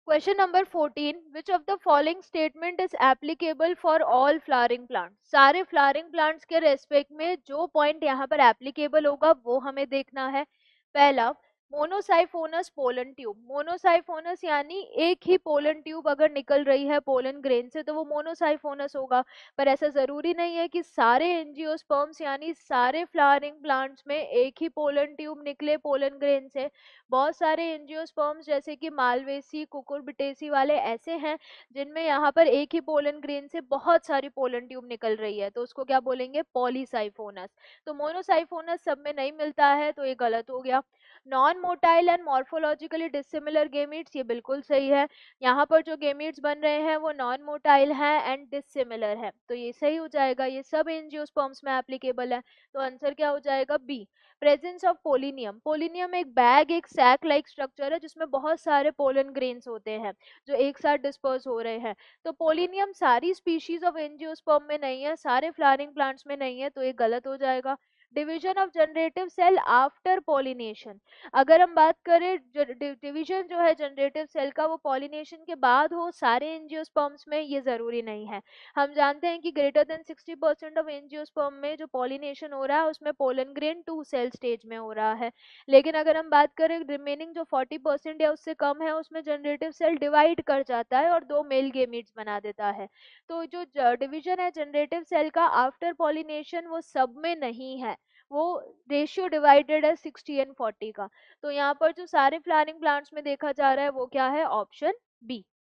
Question number 14, which of the following statement is applicable for all flowering plants. सारे flowering plants के respect में जो point यहाँ पर एप्लीकेबल होगा वो हमें देखना है। पहला, मोनोसाइफोनस पोलन ट्यूब। मोनोसाइफोनस यानी एक ही पोलन ट्यूब अगर निकल रही है पोलन ग्रेन से तो वो मोनोसाइफोनस होगा। पर ऐसा जरूरी नहीं है कि सारे एंजियोस्पर्म्स यानी सारे फ्लावरिंग प्लांट्स में एक ही पोलन ट्यूब निकले पोलन ग्रेन से। बहुत सारे एंजियोस्पर्म्स जैसे कि मालवेसी कुकुरबिटेसी वाले ऐसे हैं जिनमें यहाँ पर एक ही पोलन ग्रेन से बहुत सारी पोलन ट्यूब निकल रही है, तो उसको क्या बोलेंगे? पॉलीसाइफोनस। तो मोनोसाइफोनस सब में नहीं मिलता है, तो ये गलत हो गया। Non motile and morphologically dissimilar gametes, ये बिल्कुल सही है। यहाँ पर जो गेमीट्स बन रहे हैं वो नॉन मोटाइल हैं एंड डिसिमिलर है, तो ये सही हो जाएगा। ये सब एंजियोस्पर्म्स में एप्लीकेबल है, तो आंसर क्या हो जाएगा? B. Presence of pollinium. Pollinium एक बैग, एक सैक लाइक स्ट्रक्चर है जिसमें बहुत सारे पोलन ग्रेन्स होते हैं जो एक साथ डिस्पर्स हो रहे हैं। तो पोलिनियम सारी स्पीशीज ऑफ एंजियोस्पर्म में नहीं है, सारे फ्लावरिंग प्लांट्स में नहीं है, तो ये गलत हो जाएगा। Division of generative cell after pollination. अगर हम बात करें डिवीजन जो है जनरेटिव सेल का वो पॉलिनेशन के बाद हो सारे एंजियोस्पर्म्स में, ये जरूरी नहीं है। हम जानते हैं कि ग्रेटर देन 60% ऑफ एंजियोस्पर्म में जो पॉलिनेशन हो रहा है उसमें पोलन ग्रेन 2 सेल स्टेज में हो रहा है। लेकिन अगर हम बात करें रिमेनिंग जो 40% या उससे कम है उसमें जनरेटिव सेल डिवाइड कर जाता है और दो मेल गेमीट्स बना देता है। तो जो डिवीजन है जनरेटिव सेल का आफ्टर पॉलिनेशन वो सब में नहीं है, वो रेशियो डिवाइडेड है 60 एंड 40 का। तो यहाँ पर जो सारे फ्लावरिंग प्लांट्स में देखा जा रहा है वो क्या है? Option B.